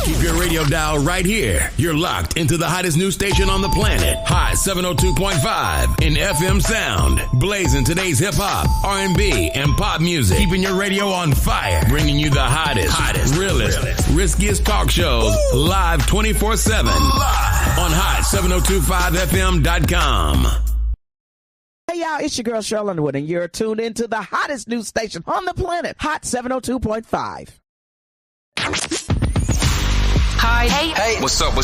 Keep your radio dial right here. You're locked into the hottest news station on the planet. Hot 702.5 in FM sound. Blazing today's hip hop, R&B, and pop music. Keeping your radio on fire. Bringing you the hottest, realest, riskiest talk shows live 24/7 on hot7025fm.com. Hey y'all, it's your girl Cheryl Underwood, and you're tuned into the hottest news station on the planet, Hot 702.5. Hi. Hey. What's up?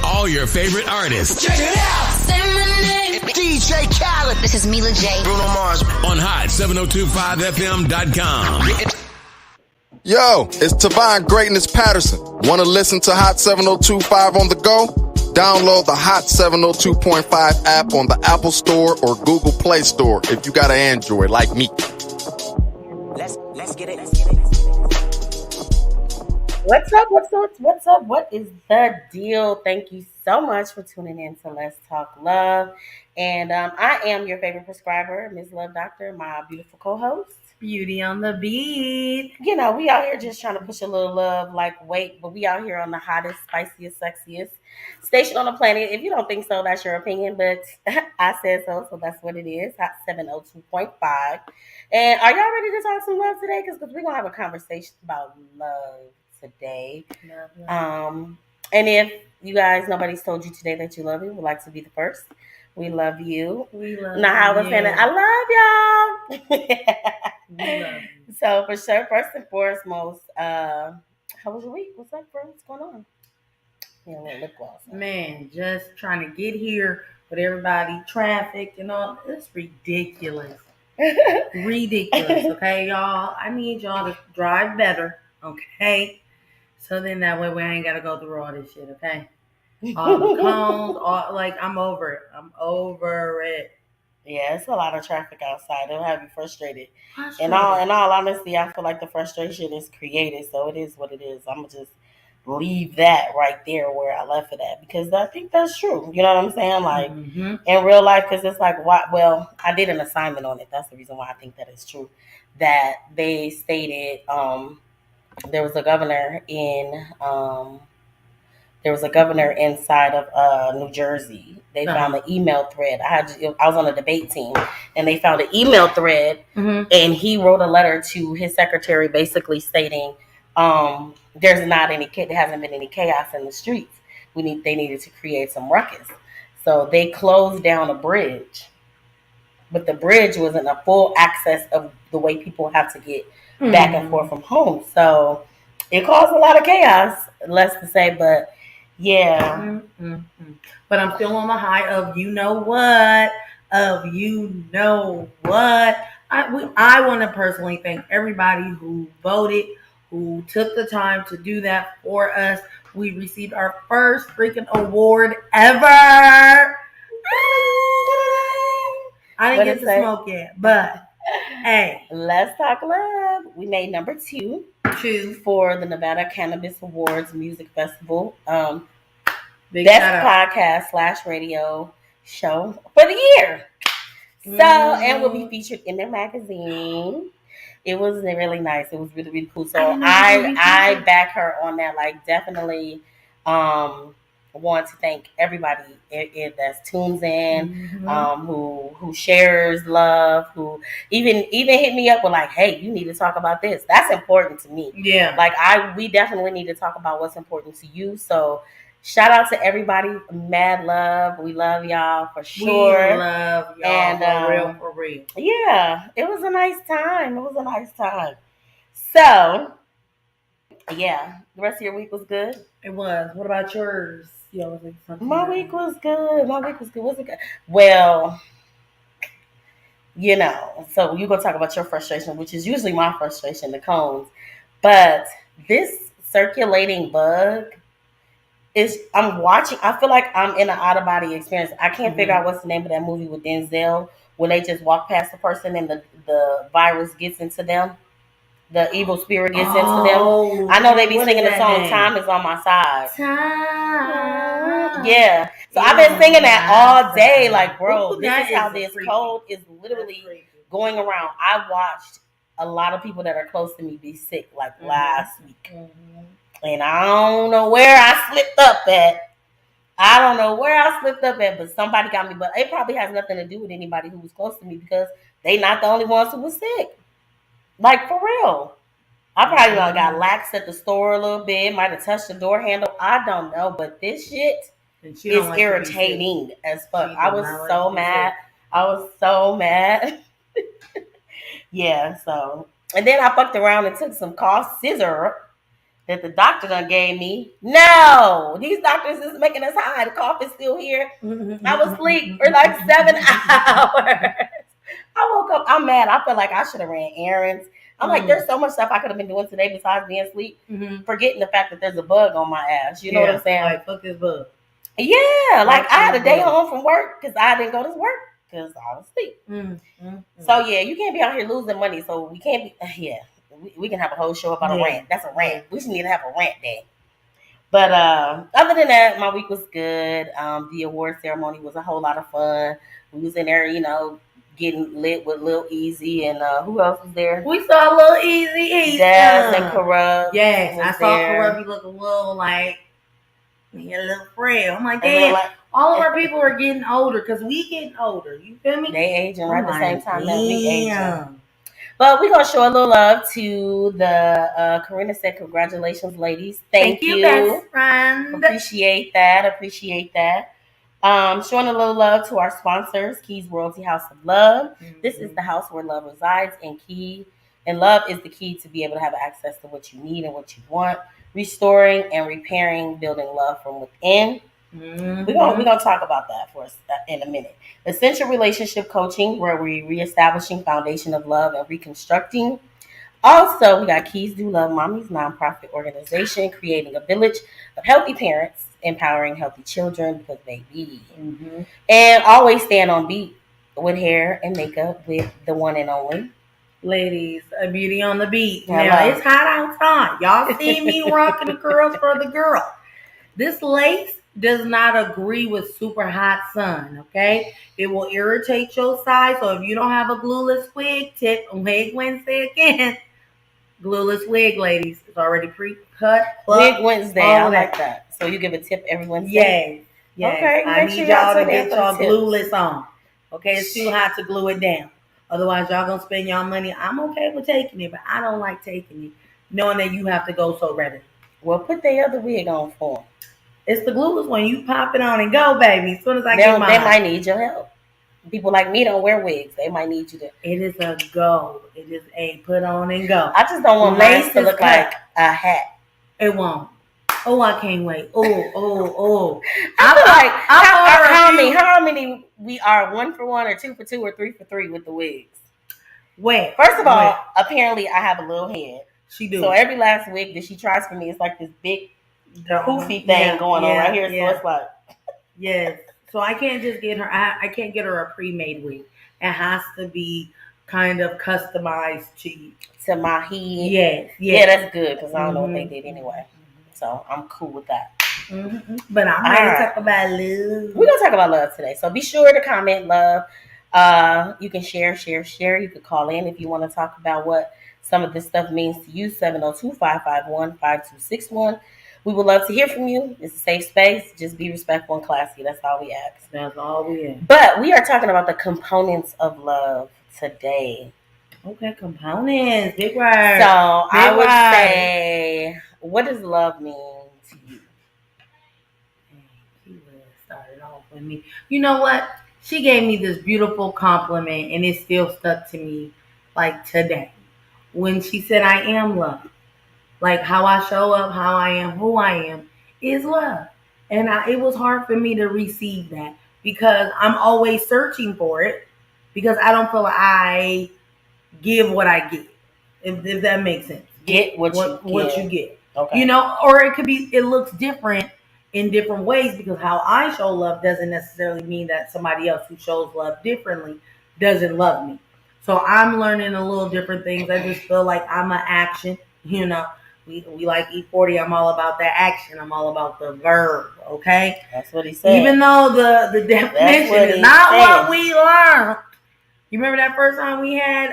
All your favorite artists. Check it out. Say my name. DJ Khaled. This is Mila J. Bruno Mars. On hot7025fm.com. Yo, it's Tavon Greatness Patterson. Want to listen to Hot 702.5 on the go? Download the Hot 702.5 app on the Apple Store or Google Play Store if you got an Android like me. Let's get it. What's up? What is the deal? Thank you so much for tuning in to Let's Talk Love. And I am your favorite prescriber, Ms. Love Doctor, my beautiful co-host. Beauty on the beat. You know, we out here just trying to push a little love like weight, but we out here on the hottest, spiciest, sexiest station on the planet. If you don't think so, that's your opinion, but I said so that's what it is. Hot 702.5. And are y'all ready to talk some love today? Because we're going to have a conversation about love today. And if you guys, nobody's told you today that you love me, would like to be the first. We love you. We love now, how was saying I love y'all. We love you. So for sure, first and foremost, how was your week? What's up, bro? What's going on? Yeah, a little lip gloss. Man, just trying to get here with everybody, traffic and all. It's ridiculous. Ridiculous, okay, y'all? I need y'all to drive better, okay? So then that way we ain't got to go through all this shit, okay? All the cones, I'm over it. I'm over it. Yeah, it's a lot of traffic outside. It'll have you frustrated. In all honesty, I feel like the frustration is created, so it is what it is. I'm gonna just leave that right there where I left it at because I think that's true. You know what I'm saying? Like in real life, because it's like, well, I did an assignment on it. That's the reason why I think that is true. That they stated there was a governor inside of New Jersey. They found an email thread. I was on a debate team, and they found an email thread, and he wrote a letter to his secretary, basically stating, there hasn't been any chaos in the streets. They needed to create some ruckus, so they closed down a bridge, but the bridge wasn't a full access of the way people have to get back and forth from home. So it caused a lot of chaos, less to say, but. Yeah. But I'm still on the high of you know what. I want to personally thank everybody who voted, who took the time to do that for us. We received our first freaking award ever. I didn't get to smoke yet, but hey. Let's Talk Love. We made number 2 for the Nevada Cannabis Awards Music Festival. Best podcast / radio show for the year. So, and we'll be featured in their magazine. It was really nice. It was really, really cool. So I back her on that. Like, definitely want to thank everybody that tunes in, who shares love, who even hit me up with like, hey, you need to talk about this. That's important to me. Yeah. Like we definitely need to talk about what's important to you. So shout out to everybody. Mad love. We love y'all for sure. We love y'all and, for real. Yeah, it was a nice time. So, yeah, the rest of your week was good? It was. What about yours? My week was good. Was it good? Well, you know, so you go talk about your frustration, which is usually my frustration, the cones. But this circulating bug I'm watching. I feel like I'm in an out-of-body experience. I can't figure out what's the name of that movie with Denzel when they just walk past the person and the virus gets into them. The evil spirit gets into them. I know they be singing the song "Time Is on My Side." Time. Yeah. So I've been singing that all day. Like, bro, this is how this cold is literally going around. I watched a lot of people that are close to me be sick like last week. And I don't know where I slipped up at. I don't know where I slipped up at, but somebody got me. But it probably has nothing to do with anybody who was close to me because they not the only ones who was sick. Like, for real. I probably got lax at the store a little bit. Might have touched the door handle. I don't know. But this shit is irritating as fuck. I was so mad. I was so mad. Yeah, so. And then I fucked around and took some cough scissor that the doctor done gave me. No, these doctors is making us high. The cough is still here. I was asleep for like 7 hours. I woke up. I'm mad. I feel like I should have ran errands. I'm like, there's so much stuff I could have been doing today besides being asleep. Forgetting the fact that there's a bug on my ass. You know what I'm saying? Like, fuck this bug. Yeah, like I had a day home from work because I didn't go to work because I was asleep. So yeah, you can't be out here losing money. So we can't be. Yeah. We can have a whole show about a rant. That's a rant. We just need to have a rant day. But other than that, my week was good. The award ceremony was a whole lot of fun. We was in there, getting lit with Lil Easy and who else was there? We saw Lil Easy. Daz and Corrupt. Yes, I saw Corrupt. He looked a little like a little frail. I'm like, damn. All of our people are getting older because we getting older. You feel me? They aging right at the same time that we aging. But we're going to show a little love to the, Karina said, congratulations, ladies. Thank you, best friend. Appreciate that. Showing a little love to our sponsors, Key's Royalty House of Love. This is the house where love resides, and love is the key to be able to have access to what you need and what you want, restoring and repairing, building love from within. We're gonna talk about that for us in a minute. Essential relationship coaching, where we're reestablishing foundation of love and reconstructing. Also, we got Keys Do Love Mommy's nonprofit organization, creating a village of healthy parents, empowering healthy children because baby. And always stand on beat with hair and makeup with the one and only. Ladies, a beauty on the beat. Now, it's hot outside. Y'all see me rocking the curls for the girl. This lace does not agree with super hot sun, okay? It will irritate your side. So if you don't have a glueless wig, tip Wig Wednesday again. Glueless wig, ladies. It's already pre-cut. Wig Wednesday. I like that. So you give a tip every Wednesday? Yes. Okay. I need y'all to get y'all glueless on. Okay? It's too hot to glue it down. Otherwise, y'all gonna spend y'all money. I'm okay with taking it, but I don't like taking it, knowing that you have to go so ready. Well, put the other wig on for them. It's the glueless one. You pop it on and go, baby. As soon as I get mine. They might need your help. People like me don't wear wigs. They might need you to. It is a go. It is a put on and go. I just don't want lace to look like a hat. It won't. Oh, I can't wait. Oh. I feel like how many we are 1 for 1 or 2 for 2 or 3 for 3 with the wigs? Wait. First of all, apparently I have a little head. She do. So every last wig that she tries for me is like this big poofy thing going on right here. So it's like yes. So I can't just get her. I can't get her a pre-made wig. It has to be kind of customized to my head. Yes. Yeah, that's good because I don't know what they did anyway. So I'm cool with that. But I'm ready to talk about love. We're gonna talk about love today. So be sure to comment love. You can share. You could call in if you want to talk about what some of this stuff means to you. 702-551-5261. We would love to hear from you. It's a safe space. Just be respectful and classy. That's all we ask. That's all we ask. But we are talking about the components of love today. Okay, components. Big word. So I would say, what does love mean to you? She started off with me. You know what? She gave me this beautiful compliment, and it still stuck to me like today. When she said, I am love. Like how I show up, how I am, who I am is love. And it was hard for me to receive that because I'm always searching for it because I don't feel like I give what I get. If that makes sense. Get what you get. Okay. You know, or it looks different in different ways because how I show love doesn't necessarily mean that somebody else who shows love differently doesn't love me. So I'm learning a little different things. I just feel like I'm an action, you know. We like E40. I'm all about that action. I'm all about the verb. Okay, that's what he said. Even though the definition is not what we learned. You remember that first time we had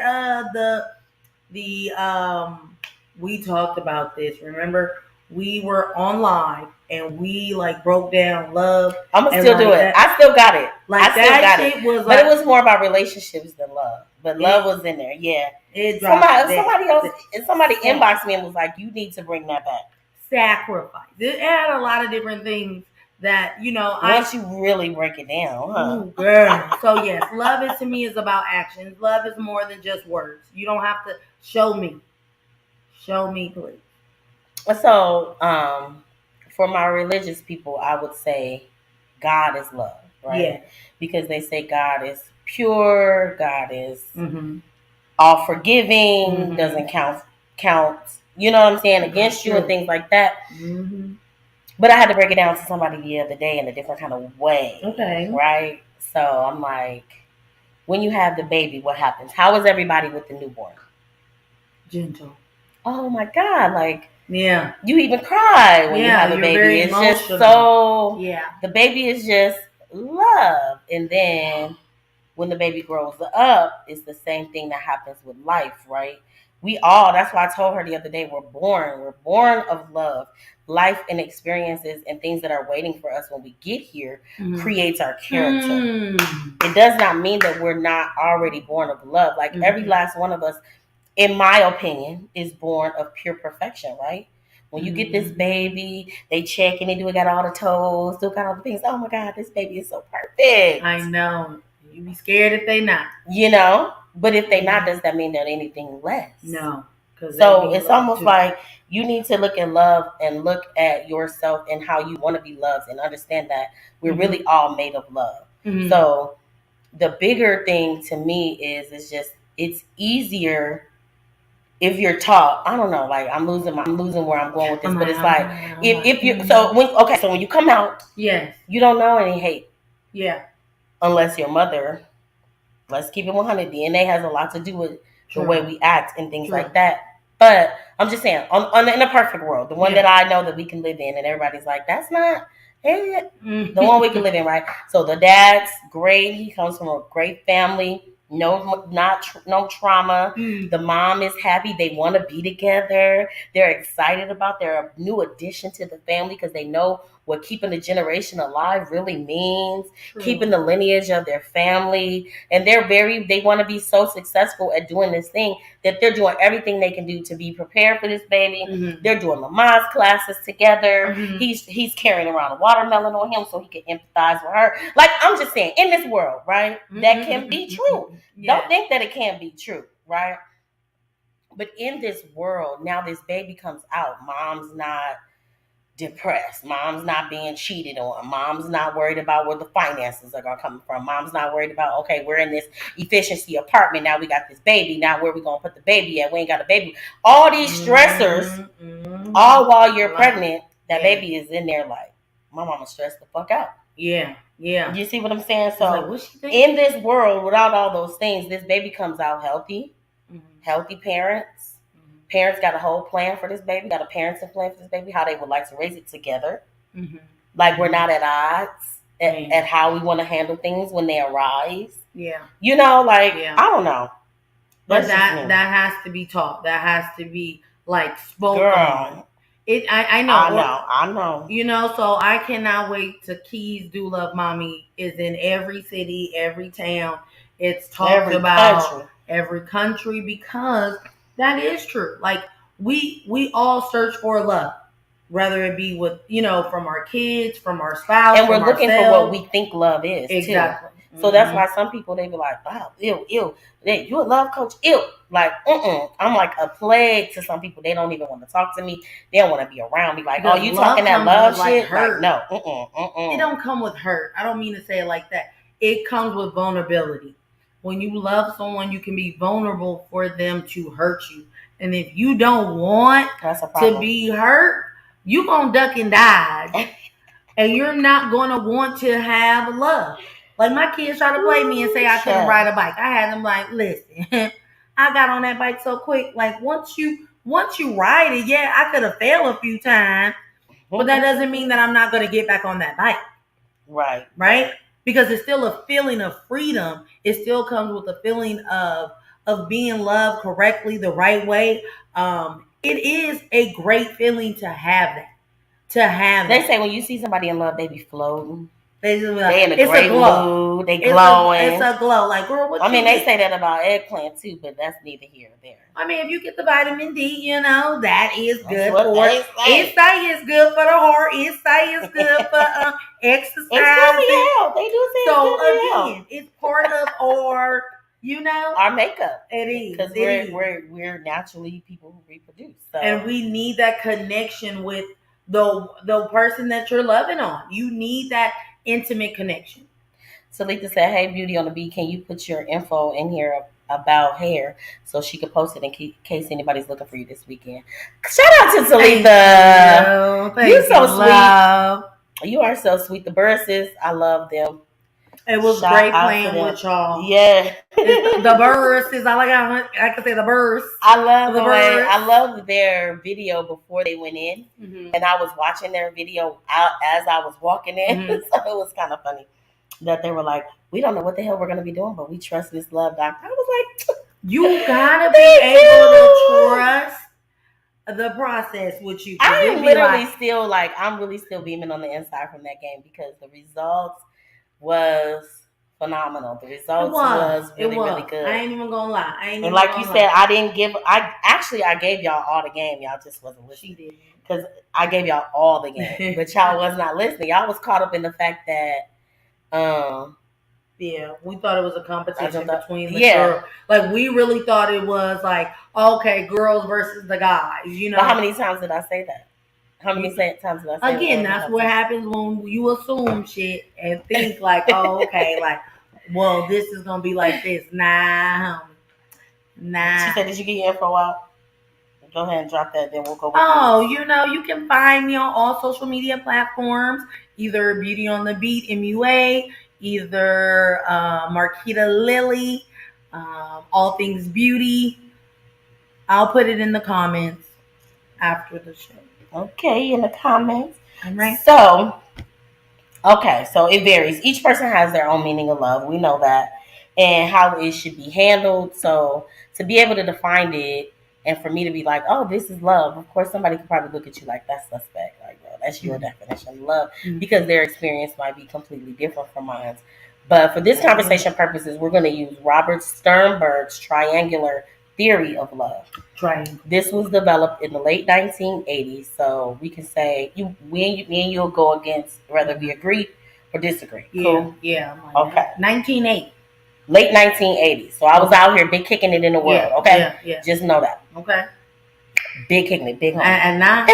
we talked about this. Remember we were on live and we like broke down love. I'm gonna and still like do it. that- I still got it. Like I still that got shit it. was But like it was more about relationships than love. But love was in there. Yeah. it dropped Somebody else. Somebody Yeah. inboxed me and was like, "You need to bring that back." sacrifice. It had a lot of different things that Once you really break it down, huh? Ooh, girl. So yes, love is to me is about actions. Love is more than just words. You don't have to show me. Show me, please. So, for my religious people, I would say God is love, right? Yeah. Because they say God is pure, God is Mm-hmm. all forgiving, Mhm. doesn't count, you know what I'm saying, against you and True. things like that. Mm-hmm. But I had to break it down to somebody the other day in a different kind of way. Okay. Right? So I'm like, when you have the baby, what happens? How is everybody with the newborn? Gentle. Oh my God, like, Yeah. you even cry when you have a you're baby. very It's emotional. just so, Yeah. the baby is just love. And then when the baby grows up, it's the same thing that happens with life, right? That's why I told her the other day, we're born of love. Life and experiences and things that are waiting for us when we get here creates our character. It does not mean that we're not already born of love. Like every last one of us, in my opinion, is born of pure perfection, right? When you get this baby, they check and they do got all the toes, still got all the things. Oh my God, this baby is so perfect. I know. You be scared if they not. But if they not, does that mean they're anything less? No. So it's almost like you need to look at love and look at yourself and how you want to be loved and understand that we're really all made of love. Mm-hmm. So the bigger thing to me is just it's easier if you're taught. I don't know, like I'm losing where I'm going with this, but it's like if you so when you come out, yes, you don't know any hate. Yeah. Unless your mother, let's keep it 100. DNA has a lot to do with the way we act and things like that. But I'm just saying, in a perfect world, the one that I know that we can live in, and everybody's like, that's not it. The one we can live in, right? So the dad's great. He comes from a great family. No trauma. The mom is happy. They want to be together. They're excited about their new addition to the family because they know what keeping the generation alive really means. Keeping the lineage of their family. And they want to be so successful at doing this thing that they're doing everything they can do to be prepared for this baby. They're doing Mizz classes together. He's carrying around a watermelon on him so he can empathize with her. Like, I'm just saying, in this world, right, that can be true. Don't think that it can't be true, right? But in this world, now this baby comes out. Mom's not depressed. Mom's not being cheated on. Mom's not worried about where the finances are going to come from. Mom's not worried about, okay, we're in this efficiency apartment. Now we got this baby. Now where we going to put the baby at? We ain't got a baby. All these stressors, all while you're pregnant, that baby is in there like, my mama stressed the fuck out. Yeah. You see what I'm saying? So in this world, without all those things, this baby comes out healthy, healthy parents. Parents got a whole plan for this baby, got a parenting plan for this baby, how they would like to raise it together. Like we're not at odds at how we want to handle things when they arise. Yeah. I don't know. But that has to be taught. That has to be like spoken on. I know. So I cannot wait to Keys Do Love Mommy is in every city, every town. It's talked about every country because that is true. Like we all search for love, whether it be with from our kids, from our spouse, and we're looking for what we think love is. Exactly. Too. So that's why some people they be like, "Wow, ew, you a love coach, ew." Like, I'm like a plague to some people. They don't even want to talk to me. They don't want to be around me. Like, because you talking that love shit? Hurt. Like, no, It don't come with hurt. I don't mean to say it like that. It comes with vulnerability. When you love someone, you can be vulnerable for them to hurt you. And if you don't want to be hurt, you're going to duck and dive. And you're not going to want to have love. Like my kids try to play me and say I couldn't ride a bike. I had them like, listen, I got on that bike so quick. Like once you ride it, yeah, I could have failed a few times. But that doesn't mean that I'm not going to get back on that bike. Right? Because it's still a feeling of freedom. It still comes with a feeling of being loved correctly, the right way. it is a great feeling to have that. They say when you see somebody in love, they be floating. They just be like, They in a it's great a glow. mood. They glowing. It's a glow. Like, girl, what I mean, you they get? say that about eggplant too, but that's neither here nor there. I mean, if you get the vitamin D, you know, that is That's good what for they it. say. It say it's good for the heart. It say it's good for exercise. It's good for your health. They do say it's So good for your health. again, it's part of our, you know, Our makeup. it is Because we're naturally people who reproduce. So. and we need that connection with the person that you're loving on. You need that intimate connection. Salita said, "Hey, Beauty on the Beat, can you put your info in here about hair so she could post it in case anybody's looking for you this weekend?" Shout out to Salita. Thank You're so you, love. sweet. You are so sweet. The Burses, I love them. It was Shout great out playing to them. with y'all. Yeah. The Burses. I can say the Burse. I love The the way Birds. I love their video before they went in, and I was watching their video out as I was walking in, so it was kind of funny that they were like, "We don't know what the hell we're gonna be doing, but we trust this love doctor." I was like, You gotta be able to trust the process with you. 'cause I it am be literally like, still like, I'm really still beaming on the inside from that game because the results was phenomenal. The results was really good. I ain't even gonna lie. And like you said, I gave y'all all the game. Y'all just wasn't listening. she did. Because I gave y'all all the game, but y'all was not listening. Y'all was caught up in the fact that, Yeah, we thought it was a competition between the Yeah. girls. Like, we really thought it was like, okay, girls versus the guys, you know? But how many times did I say that? How many times did I say Again, that? that's what happens when you assume shit and think like, oh, okay, like, well, this is gonna be like this. Nah. She said, "Did you get your info out?" Go ahead and drop that. Then we'll go. With Oh, you know, you can find me on all social media platforms, either Beauty on the Beat MUA, either Marquita Lily, All Things Beauty. I'll put it in the comments after the show. Okay, in the comments. All right. So, okay, so it varies. Each person has their own meaning of love. We know that, and how it should be handled. So, to be able to define it, and for me to be like, "Oh, this is love," of course, somebody could probably look at you like that's suspect. Like, bro, that's your definition of love, because their experience might be completely different from mine. But for this conversation purposes, we're going to use Robert Sternberg's triangular theory of love. Triangle. This was developed in the late 1980s, so we can say me and you'll go against whether we agree or disagree. Yeah, Cool? yeah. Okay. 1980. Late 1980s. So I was out here big kicking it in the world. Yeah, okay, yeah. Just know that. Okay. Big kicking it, big home. And now,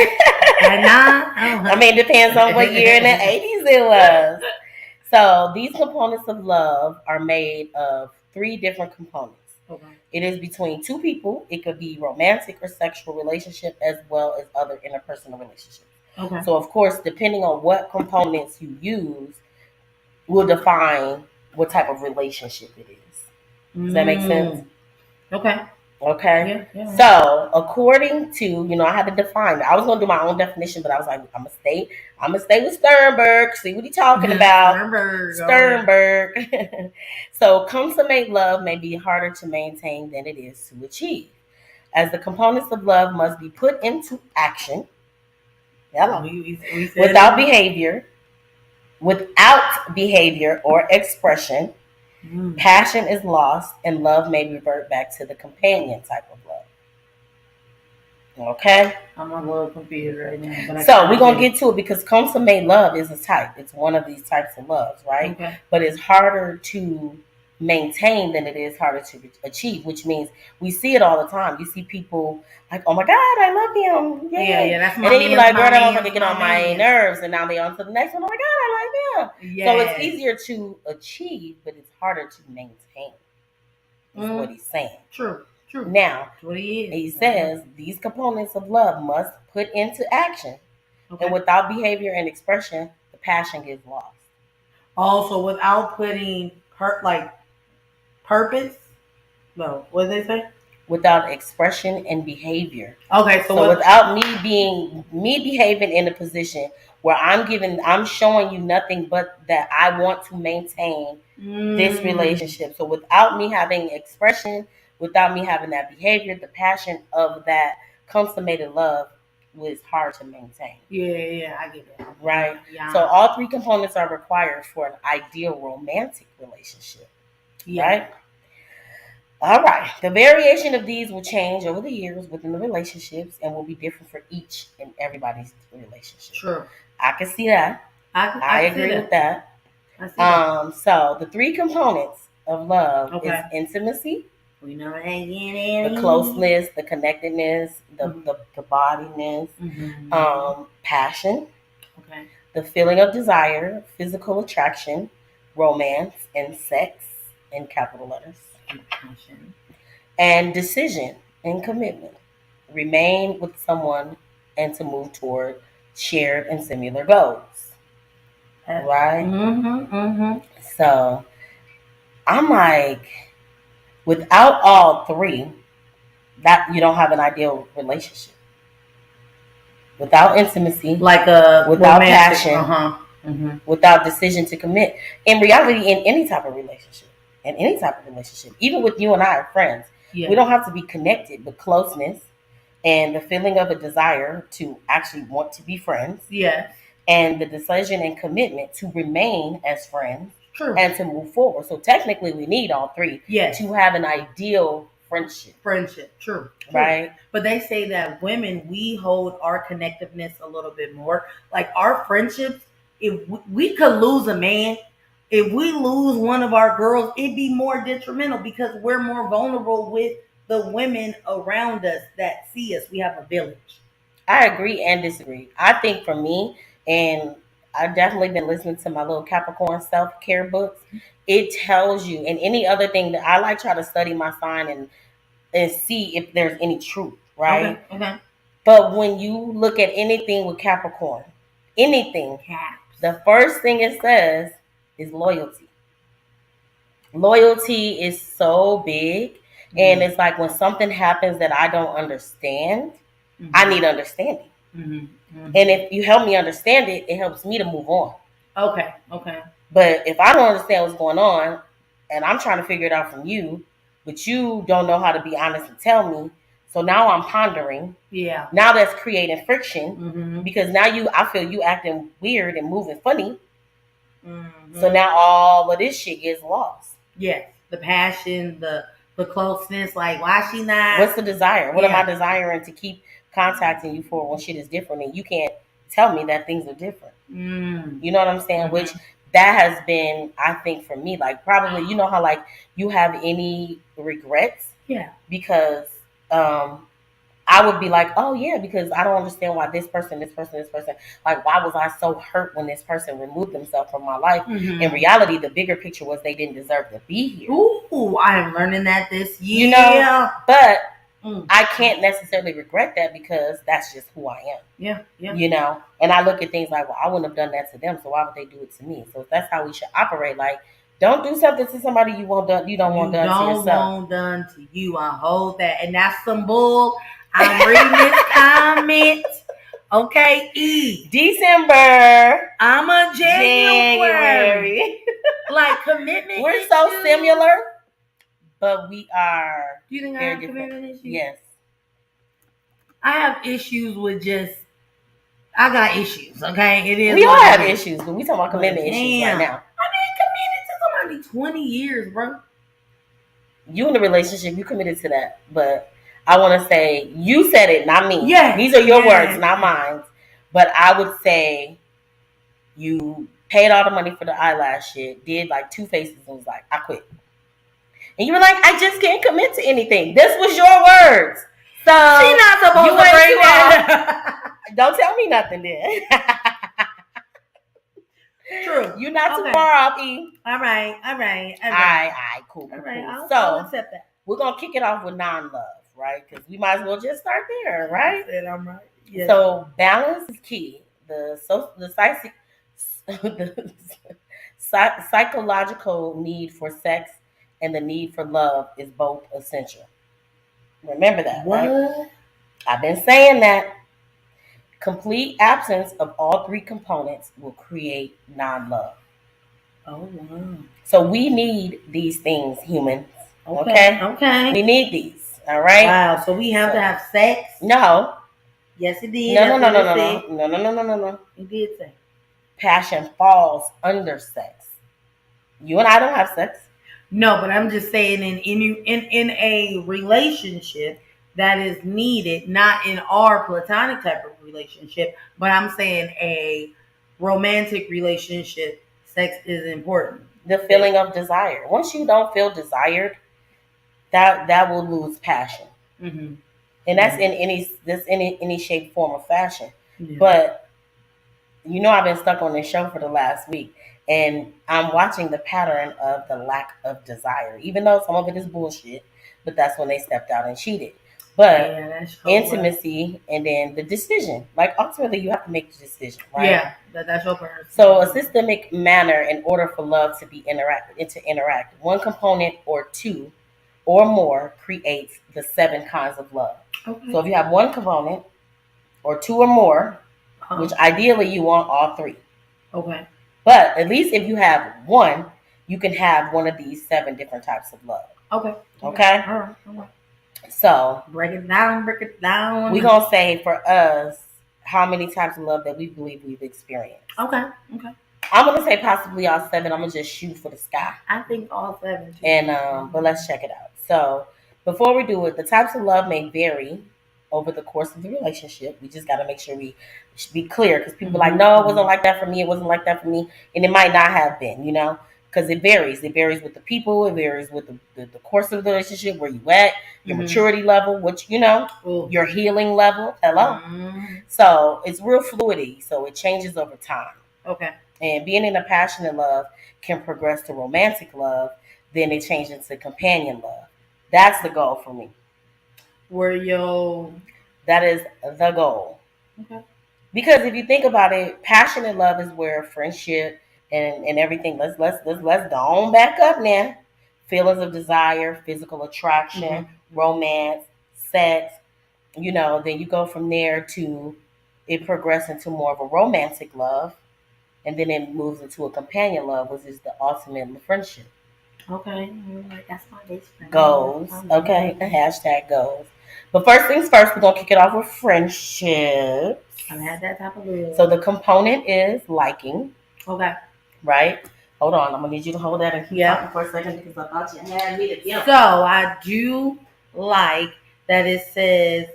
I mean, it depends on what year in the 80s it was. So these components of love are made of 3 different components. Okay. It is between 2 people. It could be romantic or sexual relationship, as well as other interpersonal relationships. Okay. So, of course, depending on what components you use, will define what type of relationship it is. Does that make sense? Okay. Okay. Yeah. So, according to, I had to define it. I was going to do my own definition, but I was like, I'm gonna stay with Sternberg. See what he's talking about. Sternberg. So, consummate love may be harder to maintain than it is to achieve, as the components of love must be put into action. Without behavior or expression. Passion is lost, and love may revert back to the companion type of love. Okay? I'm a little confused right now. So we're going to get to it, because consummate love is a type. It's one of these types of loves, right? Okay. But it's harder to maintain than it is harder to achieve, which means we see it all the time. You see people like, "Oh my God, I love him." Yeah, that's my And then you be like, "Girl, that man, motherfucker get on my nerves." And now they on to the next one. "Oh my God, I like him." Yes. So it's easier to achieve, but it's harder to maintain. Is what he's saying. True. Now, That's what he says these components of love must put into action, Okay. and without behavior and expression, the passion gets lost. Also, without putting purpose. No, what did they say? Without expression and behavior. Okay, so without me behaving in a position where I'm showing you nothing but that I want to maintain this relationship. So without me having expression, without me having that behavior, the passion of that consummated love was hard to maintain. Yeah, I get that. Right? Yeah. So all three components are required for an ideal romantic relationship. Yeah. Right? All right. The variation of these will change over the years within the relationships and will be different for each and everybody's relationship. True. I can see that. I agree with that. I see that. So the three components of love is intimacy, We know it ain't getting the closeness, the connectedness, the bodiness, passion, the feeling of desire, physical attraction, romance, and sex in capital letters. And decision and commitment. Remain with someone and to move toward shared and similar goals. Right? So I'm like, without all three, that you don't have an ideal relationship. Without intimacy, without romantic, passion, without decision to commit. In reality, in any type of relationship, even with you and I are friends, we don't have to be connected, but closeness and the feeling of a desire to actually want to be friends. Yes. And the decision and commitment to remain as friends. True. And to move forward. So technically we need all three to have an ideal friendship. True. Right? But they say that women, we hold our connectiveness a little bit more. Like our friendships, if we could lose a man, if we lose one of our girls, it'd be more detrimental because we're more vulnerable with the women around us that see us. We have a village. I agree and disagree. I think for me, and I've definitely been listening to my little Capricorn self-care books. It tells you, and any other thing that I try to study my sign and see if there's any truth, right? Okay. But when you look at anything with Capricorn, anything, the first thing it says is loyalty. Loyalty is so big. And it's like when something happens that I don't understand, I need understanding. And if you help me understand it, it helps me to move on. Okay. But if I don't understand what's going on and I'm trying to figure it out from you, but you don't know how to be honest and tell me, so now I'm pondering. Yeah. Now that's creating friction because now I feel you acting weird and moving funny. So now all of this shit gets lost. Yes. The passion, the closeness, like why she not? What's the desire? What am I desiring to keep contacting you for when shit is different and you can't tell me that things are different? You know what I'm saying? Which that has been, I think for me, like probably, you know how like you have any regrets? Yeah. Because I would be like, oh yeah, because I don't understand why this person, like why was I so hurt when this person removed themselves from my life? In reality, the bigger picture was they didn't deserve to be here. Ooh, I am learning that this year. You know, but I can't necessarily regret that because that's just who I am. Yeah. You know, and I look at things like, well, I wouldn't have done that to them, so why would they do it to me? So that's how we should operate. Like, don't do something to somebody you don't want done to yourself. Don't want done to you. I hold that, and that's some bull. I'm reading this comment. Okay, December. I'm a January. Like commitment. We're so similar, but we are. Do you think I have commitment issues? Yes. I have issues with I got issues. Okay, it is. We all have issues, but we talking about commitment issues right now. I've been committed to somebody 20 years, bro. You in a relationship, you committed to that, but. I want to say, you said it, not me. Yeah. These are your words, not mine. But I would say you paid all the money for the eyelash shit, did like 2 faces and was like, I quit. And you were like, I just can't commit to anything. This was your words. So she's not supposed to bring that. Don't tell me nothing then. True. You're not too far off, E. All right. Cool. All right, cool. I'll accept that. We're going to kick it off with non-love. Right? Because we might as well just start there, right? I'm right. Yes. So balance is key. The psychological need for sex and the need for love is both essential. Remember that, right? I've been saying that. Complete absence of all three components will create non-love. Oh, wow. So we need these things, humans. Okay. We need these. All right. Wow. So we have to have sex? No. Yes, it did. No. No. It did say. Passion falls under sex. You and I don't have sex. No, but I'm just saying in a relationship that is needed, not in our platonic type of relationship, but I'm saying a romantic relationship, sex is important. The feeling of desire. Once you don't feel desired, that will lose passion. Mm-hmm. And that's in any shape, form, or fashion. Yeah. But I've been stuck on this show for the last week, and I'm watching the pattern of the lack of desire. Even though some of it is bullshit, but that's when they stepped out and cheated. But intimacy and then the decision. Like ultimately, you have to make the decision, right? Yeah, that's your person. So a systemic manner in order for love to be interact. One component or two or more creates the 7 kinds of love. Okay. So if you have one component or 2 or more, which ideally you want all 3. Okay. But at least if you have one, you can have one of these 7 different types of love. Okay. Okay? All right. So break it down. We're going to say for us how many types of love that we believe we've experienced. Okay. I'm going to say possibly all 7. I'm going to just shoot for the sky. I think all 7 too. And but let's check it out. So before we do it, the types of love may vary over the course of the relationship. We just got to make sure we should be clear, because people are like, no, it wasn't like that for me. It wasn't like that for me. And it might not have been, because it varies. It varies with the people. It varies with the course of the relationship, where you at, your maturity level, your healing level. Hello. Mm-hmm. So it's real fluidity. So it changes over time. Okay. And being in a passionate love can progress to romantic love. Then it changes into companion love. That's the goal for me. That is the goal. Okay. Because if you think about it, passionate love is where friendship and everything. Let's go on back up now. Feelings of desire, physical attraction, romance, sex. Then you go from there to it progresses into more of a romantic love, and then it moves into a companion love, which is the ultimate friendship. Okay, that's my best friend. Goals. Okay, the hashtag goals. But first things first, we're going to kick it off with friendships. I've had that type of love. So the component is liking. Okay. Right? Hold on. I'm going to need you to hold that and keep talking for a second, because I thought you had me to jump. So I do like that it says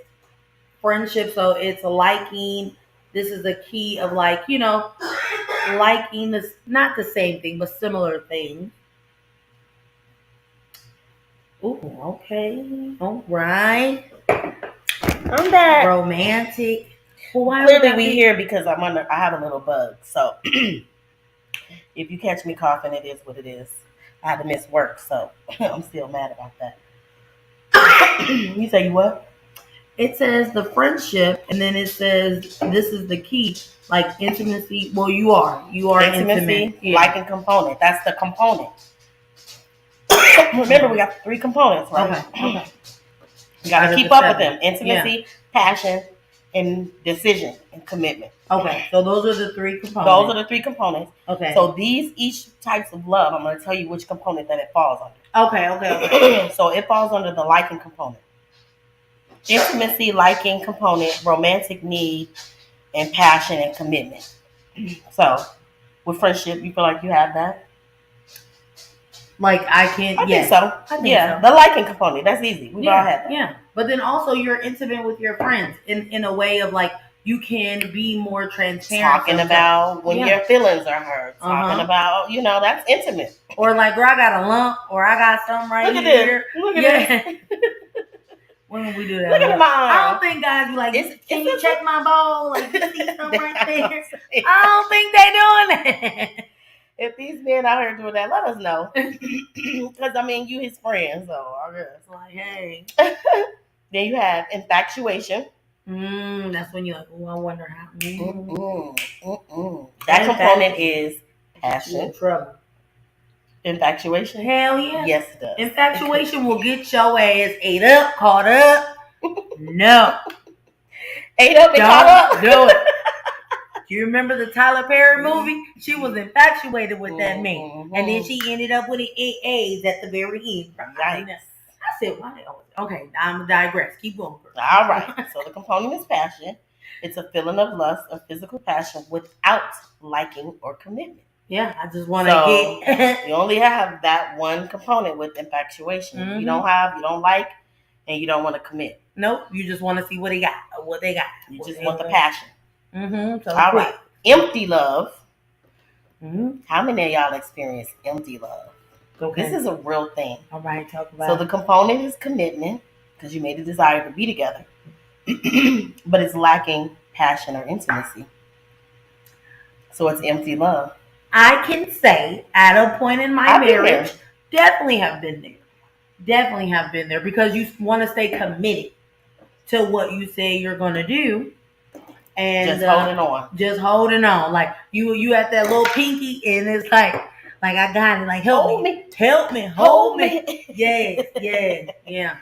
friendship. So it's liking. This is the key of liking is not the same thing, but similar things. Ooh, okay. All right. I'm back. Romantic. Well, clearly we here because I have a little bug. So if you catch me coughing, it is what it is. I had to miss work, so I'm still mad about that. You say what? It says the friendship, and then it says this is the key, like intimacy. Well, you are intimacy, intimate. Liking component. That's the component. Remember, we got 3 components, right? Okay. You got to keep up with them. Intimacy, passion, and decision and commitment. Okay, so those are the 3 components. Okay. So each types of love, I'm going to tell you which component that it falls under. Okay. So it falls under the liking component. Intimacy, liking component, romantic need, and passion and commitment. So with friendship, you feel like you have that? Like I think so. The liking component. That's easy. We've all had that. Yeah. But then also you're intimate with your friends in a way of like you can be more transparent. Talking about when your feelings are hurt. Talking about, that's intimate. Or like, girl, I got a lump, or I got something right here. Look at this. When we do that? Look at my arm. I don't think guys be like, can you check my bowl? Like, you see something right there? I don't think they doing that. If these men out here doing that, let us know. Because, you his friend, so I guess. Like, hey. Then you have infatuation. That's when you're like, oh, I wonder how. That component is passion. Trouble. Infatuation? Hell yeah. Yes, it does. Infatuation will get your ass ate up, caught up. No. Ate up and caught up? Do it. Do you remember the Tyler Perry movie? She was infatuated with that man. And then she ended up with an AIDS at the very end. Right. That's said, why? Okay, I'm digress. Keep going. All right. So the component is passion. It's a feeling of lust or physical passion without liking or commitment. Yeah, I just want to So get. you only have that one component with infatuation. Mhm. You don't like, and you don't want to commit. Nope, you just want to see what they got. You just want the passion. Mm-hmm. So all right. Empty love. Mm-hmm. How many of y'all experience empty love? Okay. This is a real thing. All right, talk about So the component is commitment, because you made a desire to be together, but it's lacking passion or intimacy. So it's empty love. I can say at a point in my marriage, definitely have been there. Definitely have been there because you want to stay committed to what you say you're going to do. And just holding on. Like you at that little pinky and it's like I got it. Like help me. Hold me. Yeah.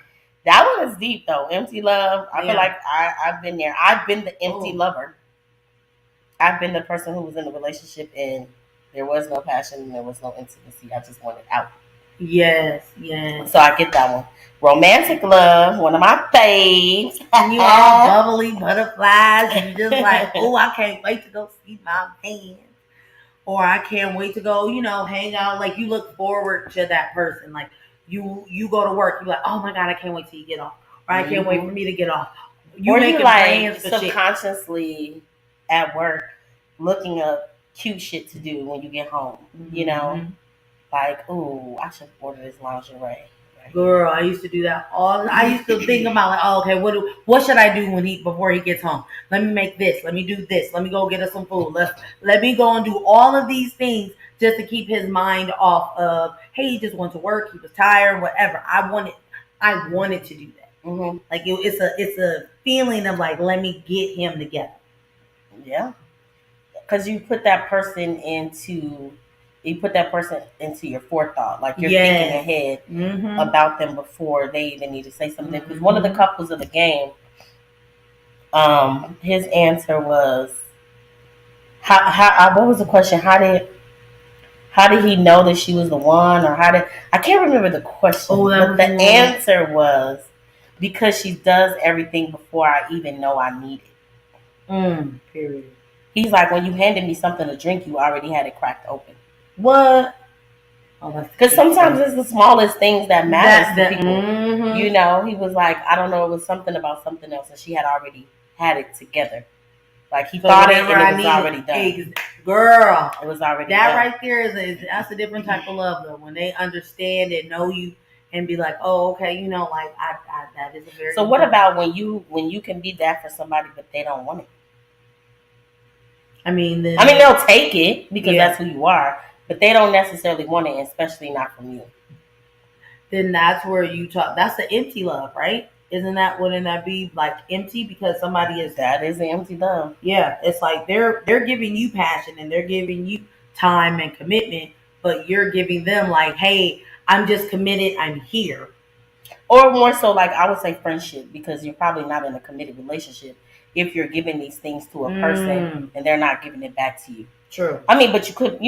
That one is deep though. Empty love. I feel like I've been there. I've been the empty lover. I've been the person who was in a relationship and there was no passion and there was no intimacy. I just wanted out. Yes. So I get that one. Romantic love, one of my faves. And you all bubbly butterflies and you just like, oh, I can't wait to go see my man. Or I can't wait to go, hang out. Like you look forward to that person. Like you go to work, you're like, oh my God, I can't wait till you get off. Or I can't wait for me to get off. You make like subconsciously at work looking up cute shit to do when you get home. Mm-hmm. Like, ooh, I should order this lingerie. Girl, I used to do that I used to think about like, oh, okay, what should I do before he gets home? Let me make this. Let me do this. Let me go get us some food. Let me go and do all of these things just to keep his mind off of, hey, he just went to work. He was tired, whatever. I wanted to do that. Mm-hmm. Like it's a feeling of like, let me get him together. Yeah, because you put that person into your forethought. Like you're thinking ahead about them before they even need to say something. Because one of the couples of the game, his answer was, what was the question? How did he know that she was the one? Or I can't remember the question. But the answer was, because she does everything before I even know I need it. Period. He's like, when you handed me something to drink, you already had it cracked open. What? Because sometimes it's the smallest things that matters to people. Mm-hmm. He was like, I don't know, it was something about something else, and she had already had it together. Like he thought it, and it was already done. Girl, it was already that done. Right there that's a different type of love, though. When they understand and know you and be like, oh, okay, like I that is a very. So what about when you can be that for somebody, but they don't want it? I mean, they'll take it because that's who you are, but they don't necessarily want it, especially not from you. Then that's where you talk. That's the empty love, right? Wouldn't that be like empty because somebody is? That is the empty love. Yeah, it's like they're giving you passion and they're giving you time and commitment, but you're giving them like, hey, I'm just committed. I'm here. Or more so, like I would say friendship, because you're probably not in a committed relationship if you're giving these things to a person and they're not giving it back to you. True. But you could,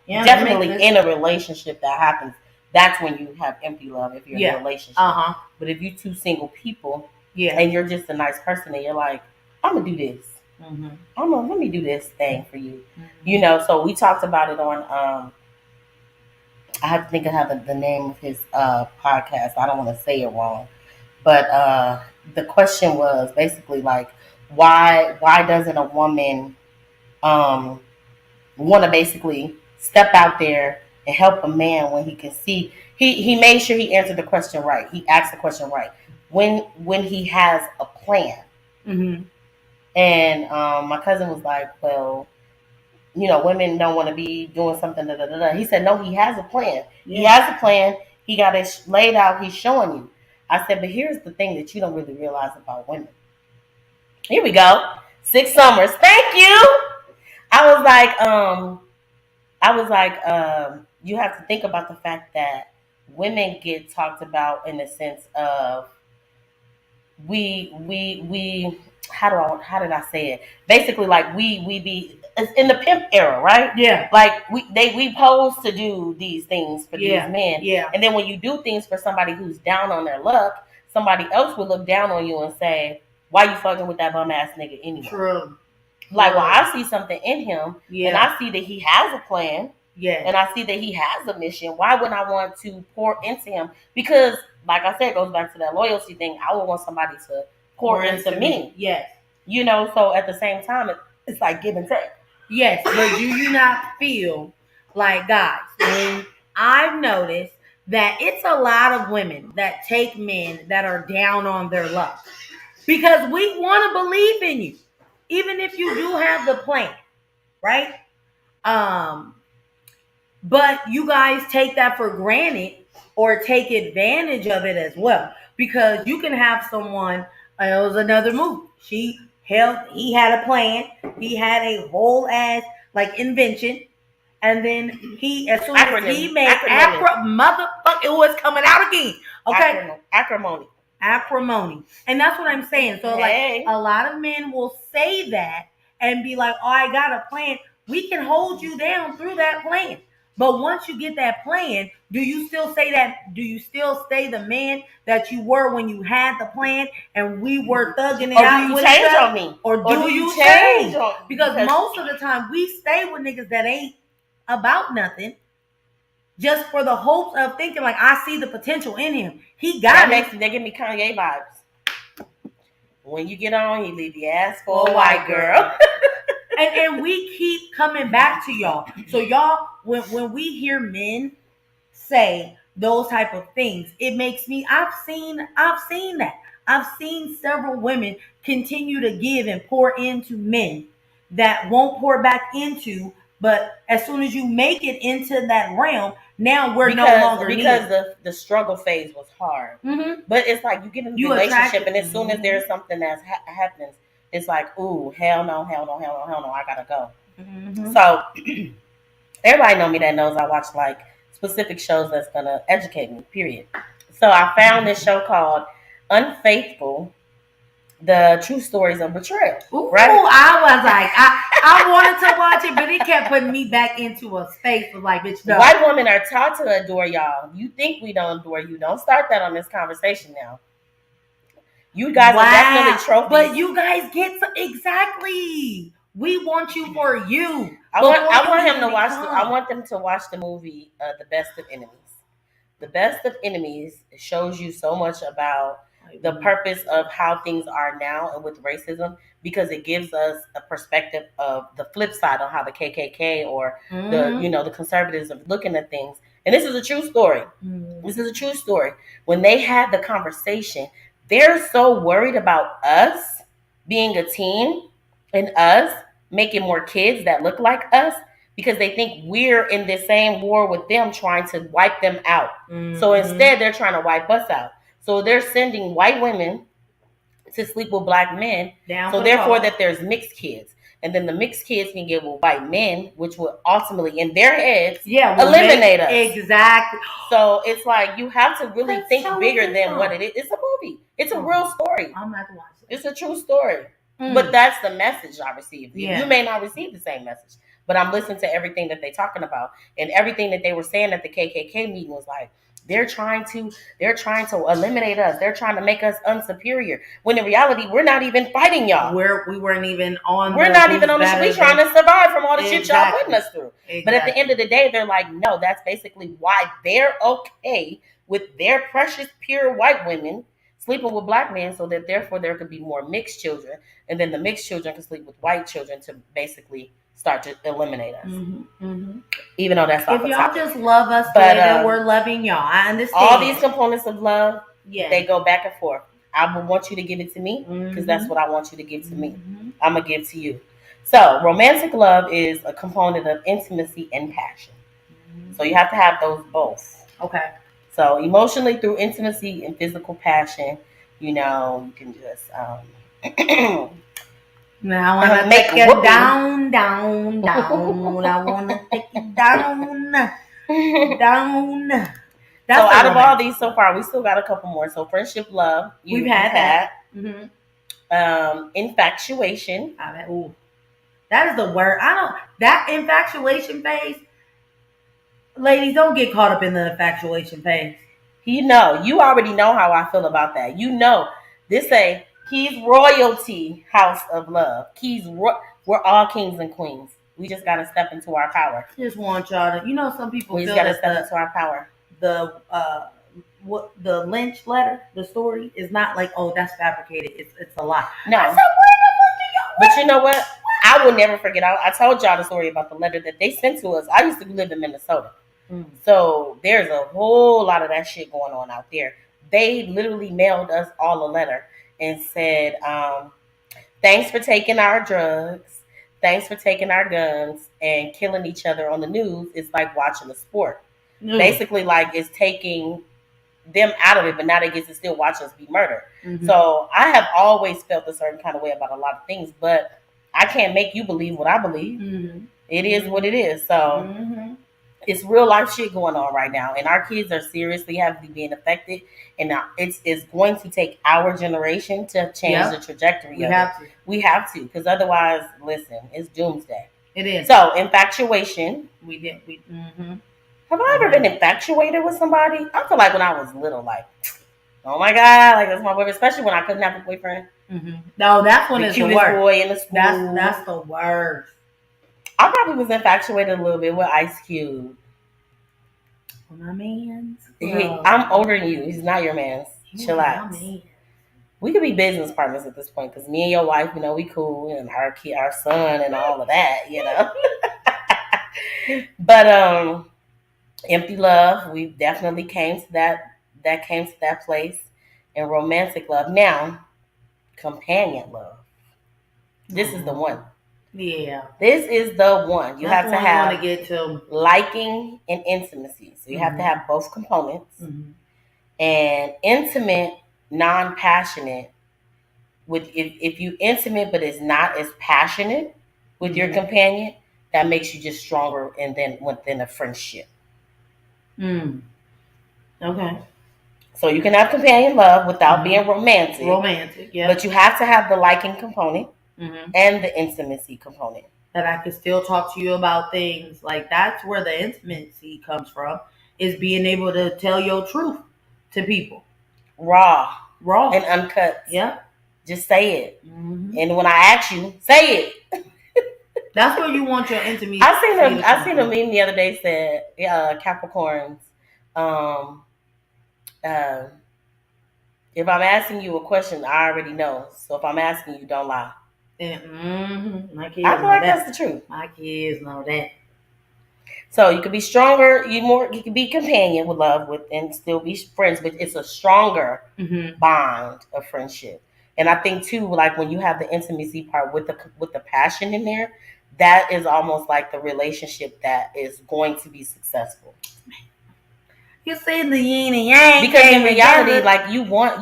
definitely in a relationship that happens. That's when you have empty love if you're in a relationship. But if you two single people, and you're just a nice person and you're like, I'm gonna do this. Let me do this thing for you. So we talked about it on I have to think of the name of his podcast. I don't want to say it wrong. But the question was basically like, why doesn't a woman want to basically step out there and help a man when he can see? He made sure he answered the question right. He asked the question right. When he has a plan. And my cousin was like, well, women don't want to be doing something. He said, no, he has a plan. Yeah. He has a plan. He got it laid out. He's showing you. I said, but here's the thing that you don't really realize about women. Here we go. 6 summers. Thank you. I was like, you have to think about the fact that women get talked about in the sense of we how did I say it? Basically, like we be it's in the pimp era, right? Yeah. Like we pose to do these things for these men. Yeah. And then when you do things for somebody who's down on their luck, somebody else will look down on you and say, "Why you fucking with that bum ass nigga anyway?" True. Like, well, I see something in him, and I see that he has a plan. Yeah. And I see that he has a mission. Why wouldn't I want to pour into him? Because, like I said, it goes back to that loyalty thing. I would want somebody to pour into me. Yes. You know, so at the same time, it's like give and take. Yes, but do you not feel like, guys, when I've noticed that it's a lot of women that take men that are down on their luck because we want to believe in you, even if you do have the plan, right? But you guys take that for granted or take advantage of it as well. Because you can have someone, it was another movie. He had a plan. He had a whole ass like invention. And then as soon as he made motherfucker, it was coming out again. Okay. Acrimony. And that's what I'm saying. So like a lot of men will say that and be like, oh, I got a plan. We can hold you down through that plan. But once you get that plan, do you still stay the man that you were when you had the plan and we were thugging it out with each other? On me? Or do you change? Because most of the time we stay with niggas that ain't about nothing just for the hopes of thinking like I see the potential in him. He got it. They give me Kanye vibes. When you get on, you leave your ass for a white girl. And we keep coming back to y'all. So y'all, when we hear men say those type of things, it makes me, I've seen that. I've seen several women continue to give and pour into men that won't pour back into, but as soon as you make it into that realm, now we're no longer because the struggle phase was hard. Mm-hmm. But it's like you get in a relationship, and as soon as there's something that happens, it's like, ooh, hell no, I gotta go. Mm-hmm. So everybody know me that knows I watch like specific shows that's gonna educate me, period. So I found this show called Unfaithful, the true stories of betrayal. Ooh, right? I was like, I wanted to watch it, but it kept putting me back into a space of like, bitch, no. White women are taught to adore y'all. You think we don't adore you. Don't start that on this conversation now. You guys are definitely trophies. But you guys get exactly. We want you for you. I want them to watch the movie The Best of Enemies. The Best of Enemies shows you so much about the purpose of how things are now and with racism, because it gives us a perspective of the flip side on how the KKK or the conservatives are looking at things. And this is a true story. Mm-hmm. This is a true story. When they had the conversation, they're so worried about us being a team and us making more kids that look like us because they think we're in the same war with them trying to wipe them out. Mm-hmm. So instead, they're trying to wipe us out. So they're sending white women to sleep with black men. So therefore that there's mixed kids. And then the mixed kids can get with white men, which will ultimately, in their heads, eliminate us. Exactly. So it's like you have to really think bigger than what it is. It's a movie. It's a real story. I'm not to watch it. It's a true story. But that's the message I received. Yeah. You may not receive the same message. But I'm listening to everything that they're talking about. And everything that they were saying at the KKK meeting was like, they're trying to eliminate us. They're trying to make us unsuperior. When in reality, we're not even fighting y'all. We weren't even on. We're not even on the shit. We're trying to survive from all the shit y'all putting us through. Exactly. But at the end of the day, they're like, no, that's basically why they're okay with their precious, pure white women sleeping with black men, so that therefore there could be more mixed children, and then the mixed children can sleep with white children to basically start to eliminate us. Mm-hmm, mm-hmm. Even though that's not if y'all just love us the way that we're loving y'all. I understand all these components of love. Yeah, they go back and forth. I would want you to give it to me because that's what I want you to give to me. I'm gonna give to you. So romantic love is a component of intimacy and passion. So you have to have those both. Okay. So emotionally through intimacy and physical passion, you can just now I want to take it down. I want to take it down. So out of all these so far, we still got a couple more. So friendship, love. We've had that. Mm-hmm. Infatuation. That is the word. That infatuation phase. Ladies, don't get caught up in the infatuation phase. You already know how I feel about that. This a Keys royalty house of love. We're all kings and queens. We just gotta step into our power. Just want y'all to, some people We feel just gotta that step into our power. The Lynch letter, the story is not like, oh, that's fabricated. It's a lie. No. I said, but you know what? I will never forget. I told y'all the story about the letter that they sent to us. I used to live in Minnesota. So there's a whole lot of that shit going on out there. They literally mailed us all a letter and said, thanks for taking our drugs. Thanks for taking our guns and killing each other on the news. It's like watching a sport. Basically, like it's taking them out of it, but now they get to still watch us be murdered. So I have always felt a certain kind of way about a lot of things, but I can't make you believe what I believe. It is what it is. So it's real life shit going on right now, and our kids are seriously heavily being affected. And now it's going to take our generation to change the trajectory. We have to, because otherwise, listen, it's doomsday. It is. So infatuation. Have I ever been infatuated with somebody? I feel like when I was little, like, oh my god, like that's my boyfriend. Especially when I couldn't have a boyfriend. No, that's when it's the cutest worst. Boy in the school. That's the worst. I probably was infatuated a little bit with Ice Cube. My man's. I'm older than you. He's not your man's. Chillax. We could be business partners at this point because me and your wife, we cool, and our kid, our son, and all of that, But empty love, we definitely came to that. That came to that place, and romantic love. Now, companion love. This is the one. Yeah. This is the one. You have to have to get to liking and intimacy. So you have to have both components. And intimate, non-passionate. If you intimate but is not as passionate with your companion, that makes you just stronger and then within a friendship. Okay. So you can have companion love without being romantic. Romantic, yeah. But you have to have the liking component and the intimacy component. That I can still talk to you about things. Like, that's where the intimacy comes from, is being able to tell your truth to people. Raw. And uncut. Yeah. Just say it. And when I ask you, say it. That's where you want your intimacy. I seen a meme the other day said, Capricorns, if I'm asking you a question, I already know. So if I'm asking you, don't lie. My kids I feel like that's the truth. My kids know that. So you could be stronger. You can be companion with love and still be friends, but it's a stronger bond of friendship. And I think too, like when you have the intimacy part with the passion in there, that is almost like the relationship that is going to be successful. You're saying the yin and yang. Because in reality, like you want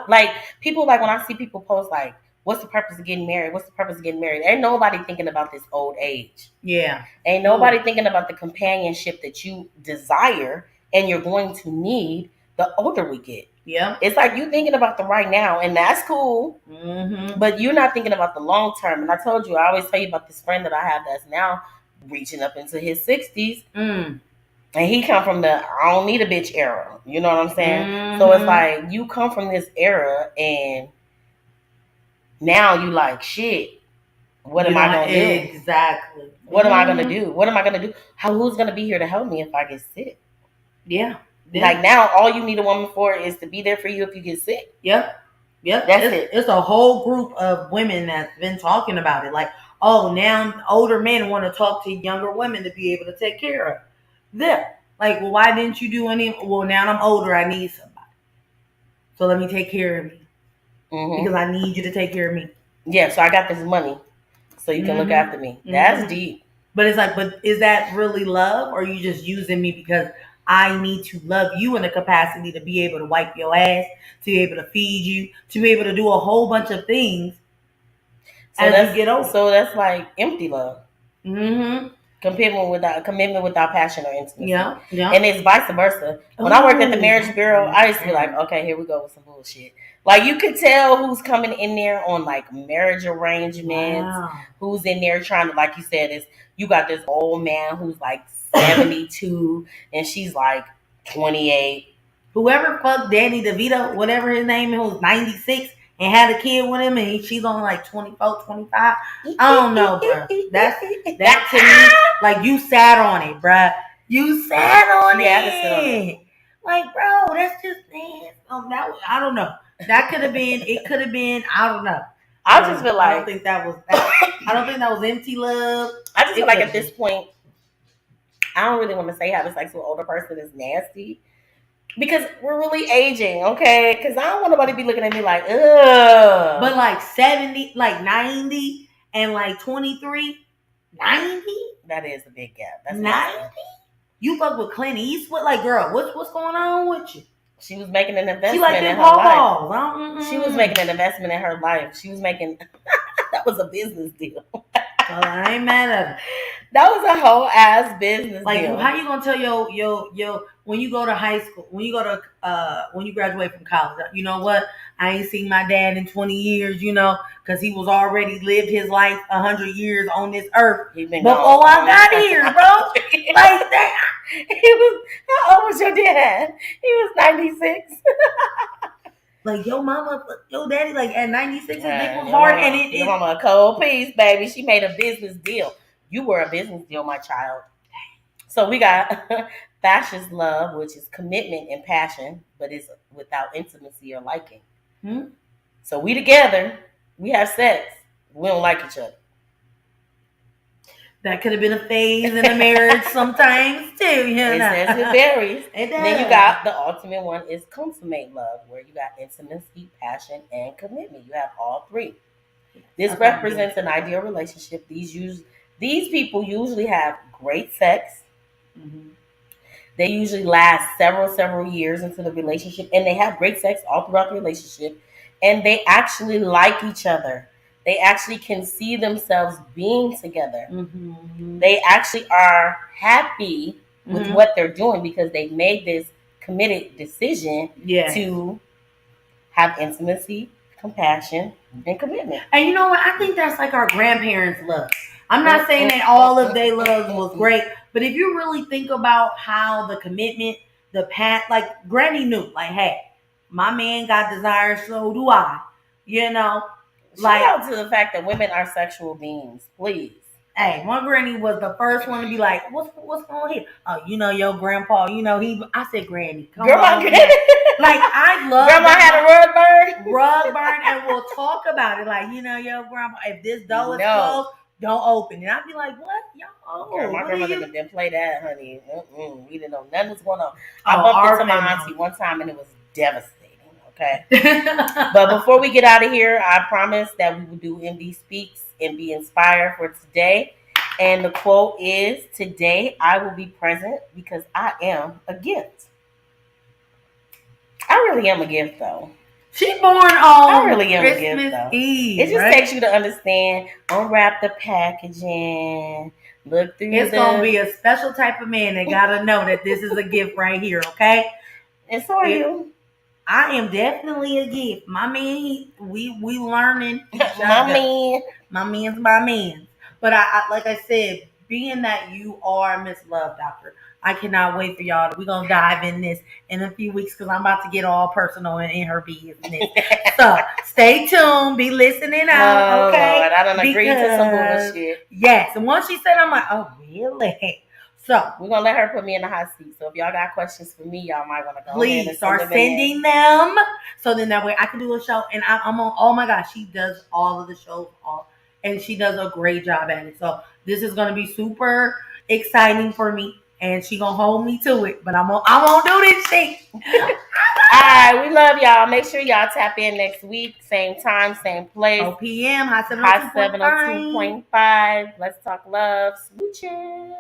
like people, like when I see people post like, what's the purpose of getting married? What's the purpose of getting married? Ain't nobody thinking about this old age. Yeah. Ain't nobody thinking about the companionship that you desire and you're going to need the older we get. Yeah. It's like you thinking about the right now, and that's cool. But you're not thinking about the long term. And I told you, I always tell you about this friend that I have that's now reaching up into his 60s. And he come from the I don't need a bitch era. You know what I'm saying? So it's like you come from this era and now you like, shit, what am I going to do? Exactly. What am I going to do? What am I going to do? Who's going to be here to help me if I get sick? Yeah. Like now, all you need a woman for is to be there for you if you get sick. Yep. That's it. It's a whole group of women that's been talking about it. Like, oh, now older men want to talk to younger women to be able to take care of them. Like, well, why didn't you do any? Well, now I'm older. I need somebody. So let me take care of me. Because I need you to take care of me. Yeah, so I got this money so you can look after me. That's deep. But it's like, but is that really love? Or are you just using me because I need to love you in the capacity to be able to wipe your ass, to be able to feed you, to be able to do a whole bunch of things as you get older. So that's like empty love. commitment without passion or intimacy. Yeah. And it's vice versa. When I worked at the marriage bureau, I used to be like, okay, here we go with some bullshit. Like you could tell who's coming in there on like marriage arrangements, who's in there trying to, like you said, is you got this old man who's like 72 and she's like 28. Whoever fucked Danny DeVito, whatever his name, who's 96 and had a kid with him, and she's only like 24, 25. I don't know, bro. That to me, like you sat on it, bro. You sat on it. Like, bro, that's just I don't know. That could have been. It could have been. I don't know. I just feel like I don't think that was empty love. I just feel like at this point, I don't really want to say having sex with an older person is nasty. Because we're really aging, okay? Because I don't want nobody to be looking at me like, ugh. But like 70, like 90, and like 23, 90? That is a big gap. That's 90? You fuck with Clint Eastwood? Like, girl, what's going on with you? She was making an investment she like in her life. She was making an investment in her life. She was making, that was a business deal. I ain't mad at her. That was a whole ass business like, deal. How you gonna tell yo when you go to high school, when you go to when you graduate from college, you know what? I ain't seen my dad in 20 years, you know, because he was already lived his life 100 years on this earth before I got here, bro. Like that. How old was your dad? He was 96. Like your mama, your daddy, like at 96, his dick was hard, and your mama a cold piece, baby. She made a business deal. You were a business deal, my child. So we got fascist love, which is commitment and passion, but it's without intimacy or liking. So we together, we have sex. We don't like each other. That could have been a phase in a marriage sometimes too. You know? It says it varies. It does. And then you got the ultimate one is consummate love, where you got intimacy, passion, and commitment. You have all three. This represents an ideal relationship. These people usually have great sex. They usually last several years into the relationship, and they have great sex all throughout the relationship, and they actually like each other. They actually can see themselves being together. They actually are happy with what they're doing because they made this committed decision to have intimacy, compassion, and commitment. And you know what? I think that's like our grandparents' love. I'm not saying that all of their love was great, but if you really think about how the commitment, the path, like Granny knew, like, hey, my man got desires, so do I. You know? Shout out to the fact that women are sexual beings, please. Hey, my granny was the first one to be like, what's going on here? Oh, you know, your grandpa, you know, I said granny. Come on. Granny. Like, I love Grandma had a rug burn? Rug burn, and we'll talk about it. Like, you know, your grandpa, if this door is closed, don't open. And I'd be like, what? Y'all, girl, my grandmother didn't play that, honey. We didn't know nothing was going on. I bumped into my auntie one time, and it was devastating. Okay. But before we get out of here, I promise that we will do MD Speaks and be inspired for today. And the quote is, today I will be present because I am a gift. I really am a gift, though. She born on I really am Christmas a gift, though. Eve, it just takes you to understand, unwrap the packaging, look through it's going to be a special type of man that got to know that this is a gift right here, okay? And so are you. I am definitely a gift. My man, we learning. My man's my man. But I like I said, being that you are Miss Love Doctor, I cannot wait for y'all. We're going to dive in this in a few weeks because I'm about to get all personal in her business. So stay tuned. Be listening out, okay? Lord, I don't agree to some bullshit. Yes. And once she said, I'm like, oh, really? So we're going to let her put me in the hot seat. So if y'all got questions for me, y'all might want to go please ahead and start sending them. So then that way I can do a show. And I'm on, oh my gosh, she does all of the shows. And she does a great job at it. So this is going to be super exciting for me. And she going to hold me to it. But I'm gonna do this shit. All right. We love y'all. Make sure y'all tap in next week. Same time, same place. 4 p.m. Hot 702.5. Let's talk love. Smooches.